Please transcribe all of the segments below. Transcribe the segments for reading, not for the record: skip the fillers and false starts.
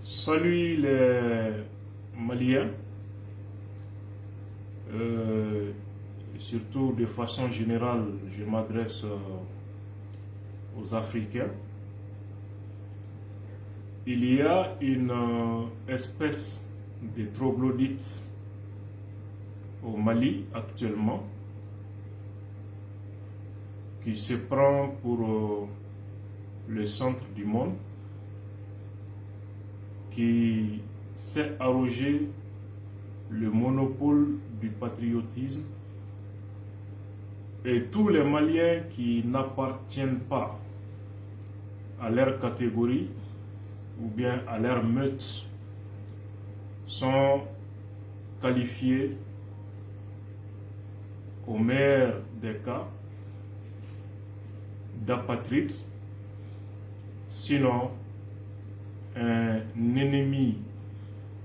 Salut les Maliens, surtout de façon générale, je m'adresse aux Africains. Il y a une espèce de troglodyte au Mali actuellement qui se prend pour le centre du monde, qui s'est arrogé le monopole du patriotisme, et tous les Maliens qui n'appartiennent pas à leur catégorie ou bien à leur meute sont qualifiés au meilleur des cas d'apatrides, sinon un ennemi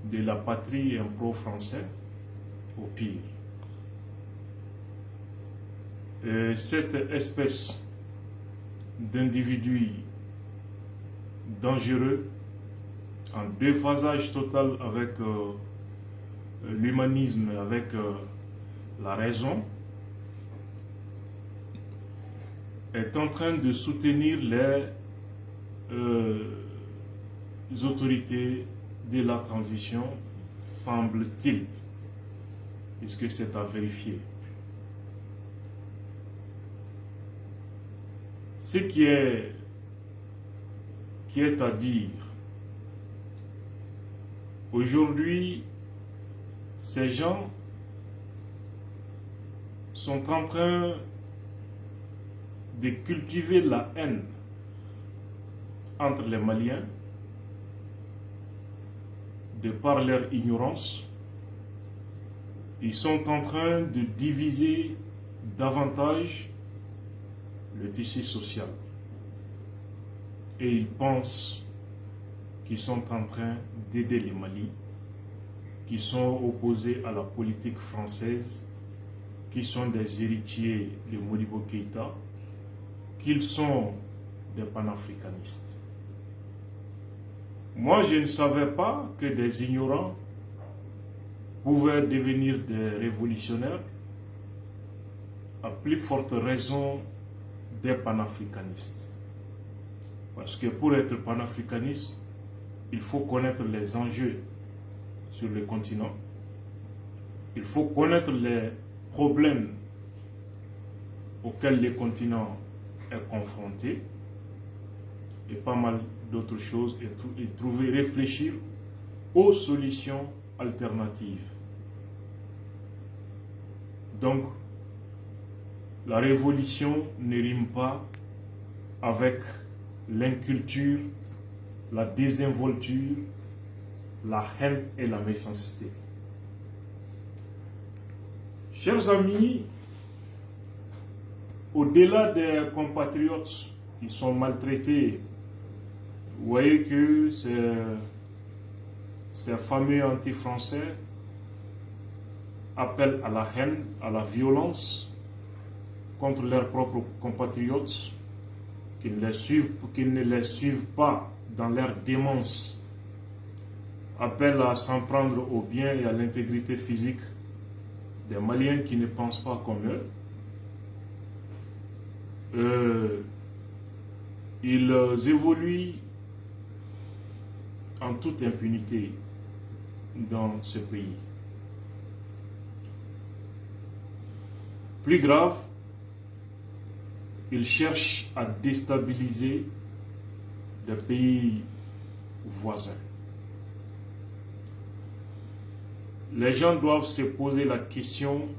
de la patrie et un pro-français au pire. Et cette espèce d'individus dangereux, en déphasage total avec l'humanisme, avec la raison, est en train de soutenir les autorités de la transition, semble-t-il, puisque c'est à vérifier. Ce qui est à dire, aujourd'hui, ces gens sont en train de cultiver la haine entre les Maliens de par leur ignorance. Ils sont en train de diviser davantage le tissu social. Et ils pensent qu'ils sont en train d'aider les Mali, qui sont opposés à la politique française, qui sont des héritiers de Modibo Keïta, qu'ils sont des panafricanistes. Moi, je ne savais pas que des ignorants pouvaient devenir des révolutionnaires, à plus forte raison des panafricanistes. Parce que pour être panafricaniste, il faut connaître les enjeux sur le continent, il faut connaître les problèmes auxquels le continent est confronté, et pas mal d'autres choses, et trouver, réfléchir aux solutions alternatives. Donc, la révolution ne rime pas avec l'inculture, la désinvolture, la haine et la méchanceté. Chers amis, au-delà des compatriotes qui sont maltraités, vous voyez que ces fameux anti-français appellent à la haine, à la violence contre leurs propres compatriotes, qui ne les suivent pas dans leur démence, appellent à s'en prendre au bien et à l'intégrité physique des Maliens qui ne pensent pas comme eux. Ils évoluent en toute impunité dans ce pays. Plus grave, ils cherchent à déstabiliser des pays voisins. Les gens doivent se poser la question: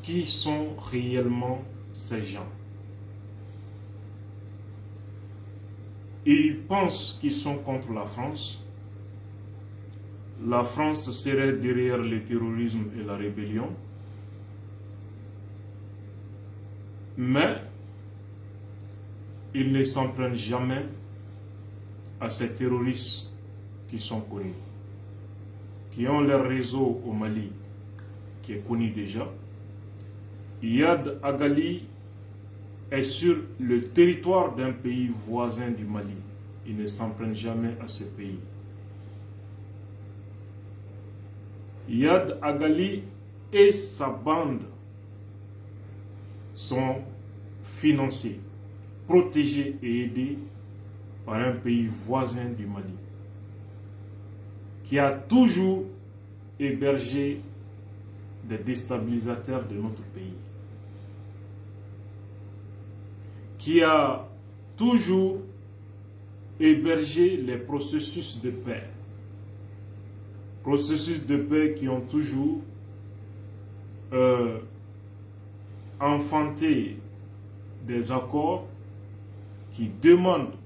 qui sont réellement ces gens? Ils pensent qu'ils sont contre la France. La France serait derrière le terrorisme et la rébellion. Mais ils ne s'en prennent jamais à ces terroristes qui sont connus, qui ont leur réseau au Mali, qui est connu déjà. Iyad Agali est sur le territoire d'un pays voisin du Mali. Ils ne s'en prennent jamais à ce pays. Yad Agali et sa bande sont financés, protégés et aidés par un pays voisin du Mali, qui a toujours hébergé des déstabilisateurs de notre pays, qui a toujours hébergé les processus de paix. Processus de paix qui ont toujours enfanté des accords qui demandent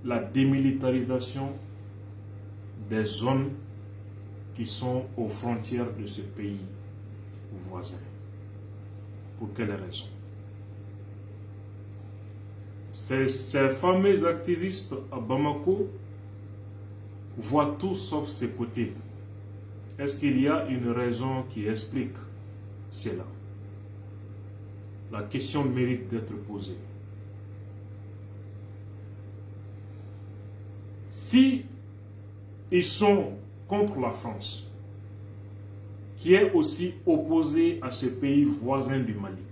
la démilitarisation des zones qui sont aux frontières de ce pays voisin. Pour quelle raison? Ces fameux activistes à Bamako voient tout sauf ses côtés. Est-ce qu'il y a une raison qui explique cela? La question mérite d'être posée. Si ils sont contre la France, qui est aussi opposée à ce pays voisin du Mali,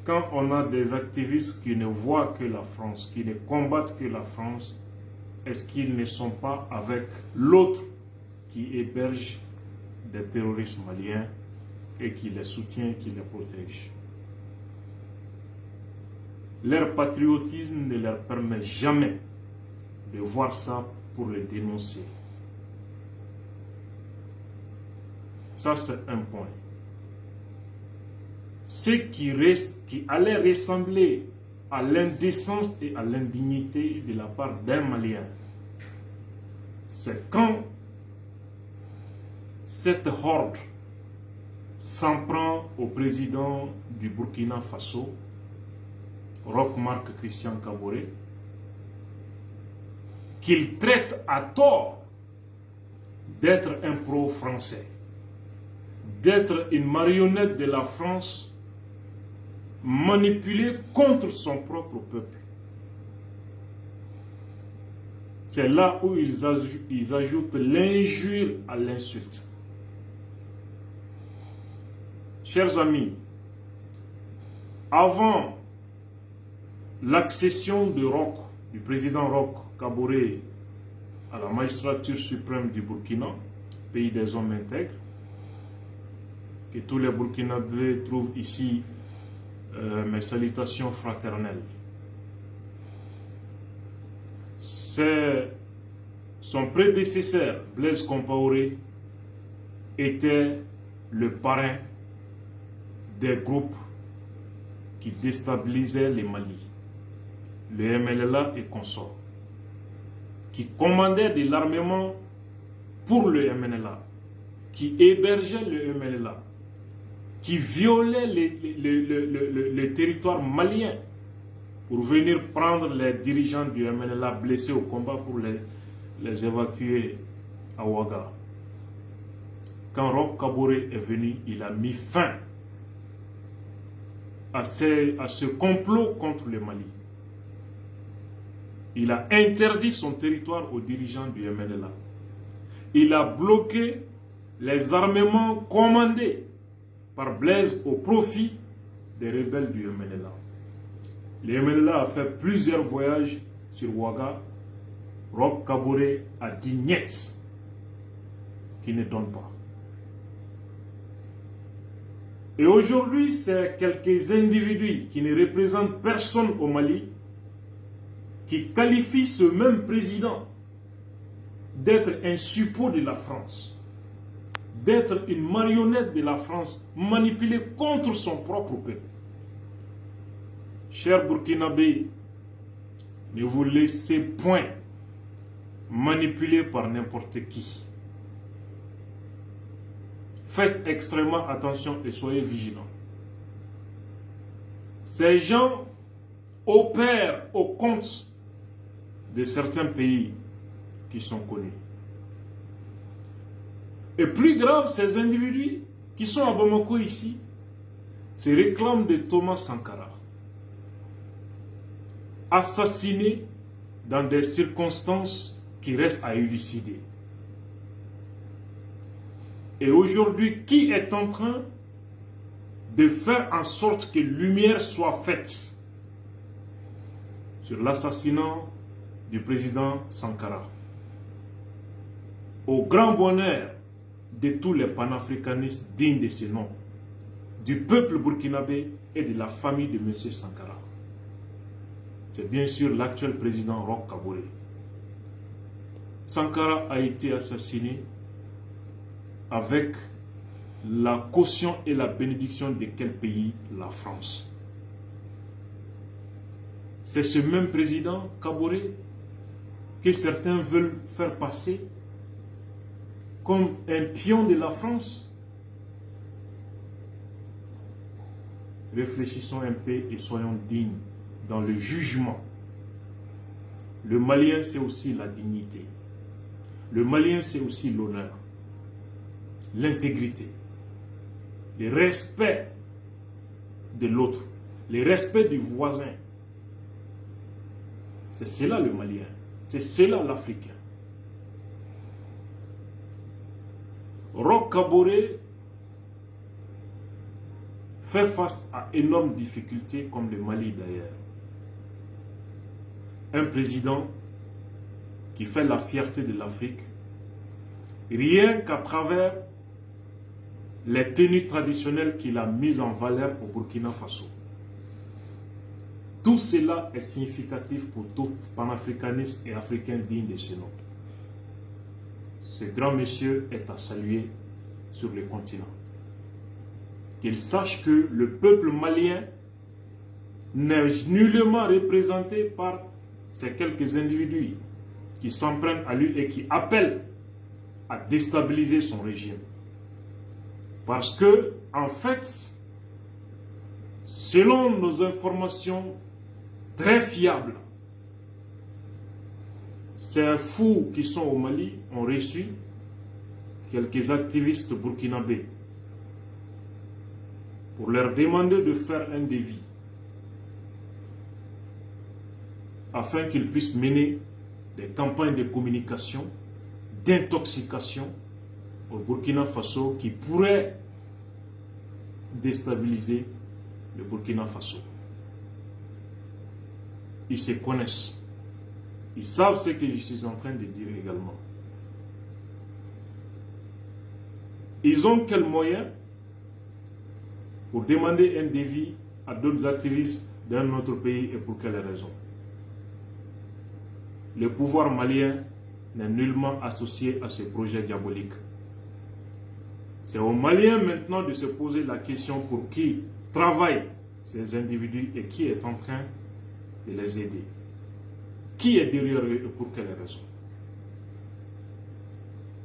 quand on a des activistes qui ne voient que la France, qui ne combattent que la France, est-ce qu'ils ne sont pas avec l'autre qui héberge des terroristes maliens et qui les soutient, qui les protège? Leur patriotisme ne leur permet jamais de voir ça pour le dénoncer. Ça, c'est un point. Ce qui allait ressembler à l'indécence et à l'indignité de la part d'un Malien, c'est quand cette horde s'en prend au président du Burkina Faso, Roch-Marc Christian Kaboré, qu'il traite à tort d'être un pro-français, d'être une marionnette de la France manipulée contre son propre peuple. C'est là où ils ajoutent l'injure à l'insulte. Chers amis, avant l'accession de Roch, du président Roch Kaboré à la magistrature suprême du Burkina, pays des hommes intègres, que tous les Burkinabés trouvent ici mes salutations fraternelles. C'est son prédécesseur, Blaise Compaoré, était le parrain des groupes qui déstabilisaient le Mali, le MLLA et consorts, qui commandaient de l'armement pour le MLLA, qui hébergeaient le MLLA, qui violaient les territoires maliens pour venir prendre les dirigeants du MLLA blessés au combat pour les évacuer à Ouaga. Quand Roch Kaboré est venu, il a mis fin à ce complot contre le Mali. Il a interdit son territoire aux dirigeants du MLLA. Il a bloqué les armements commandés par Blaise au profit des rebelles du MLLA. Le MLLA a fait plusieurs voyages sur Ouaga. Roch Kaboré a dit niet, qui ne donne pas. Et aujourd'hui, c'est quelques individus qui ne représentent personne au Mali qui qualifient ce même président d'être un suppôt de la France, d'être une marionnette de la France manipulée contre son propre peuple. Chers Burkinabés, ne vous laissez point manipuler par n'importe qui. Faites extrêmement attention et soyez vigilants. Ces gens opèrent au compte de certains pays qui sont connus. Et plus grave, ces individus qui sont à Bamako ici se réclament de Thomas Sankara, assassiné dans des circonstances qui restent à élucider. Et aujourd'hui, qui est en train de faire en sorte que lumière soit faite sur l'assassinat du président Sankara? Au grand bonheur de tous les panafricanistes dignes de ce nom, du peuple burkinabé et de la famille de M. Sankara. C'est bien sûr l'actuel président Roch Kaboré. Sankara a été assassiné avec la caution et la bénédiction de quel pays? La France. C'est ce même président Kaboré que certains veulent faire passer comme un pion de la France. Réfléchissons un peu et soyons dignes dans le jugement. Le Malien, c'est aussi la dignité. Le Malien, c'est aussi l'honneur, l'intégrité, le respect de l'autre, le respect du voisin. C'est cela le Malien, c'est cela l'Africain. Roch Kaboré fait face à énormes difficultés comme le Mali d'ailleurs. Un président qui fait la fierté de l'Afrique, rien qu'à travers les tenues traditionnelles qu'il a mises en valeur au Burkina Faso. Tout cela est significatif pour tout panafricaniste et africain digne de ce nom. Ce grand monsieur est à saluer sur le continent. Qu'il sache que le peuple malien n'est nullement représenté par ces quelques individus qui s'en prennent à lui et qui appellent à déstabiliser son régime. Parce que, en fait, selon nos informations très fiables, ces fous qui sont au Mali ont reçu quelques activistes burkinabés pour leur demander de faire un devis afin qu'ils puissent mener des campagnes de communication, d'intoxication au Burkina Faso qui pourraient déstabiliser le Burkina Faso. Ils se connaissent. Ils savent ce que je suis en train de dire également. Ils ont quels moyens pour demander un devis à d'autres activistes d'un autre pays et pour quelles raisons? Le pouvoir malien n'est nullement associé à ce projet diabolique. C'est aux Maliens maintenant de se poser la question pour qui travaillent ces individus et qui est en train de les aider. Qui est derrière eux et pour quelles raisons?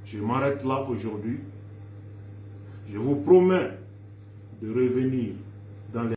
Je m'arrête là aujourd'hui. Je vous promets de revenir dans les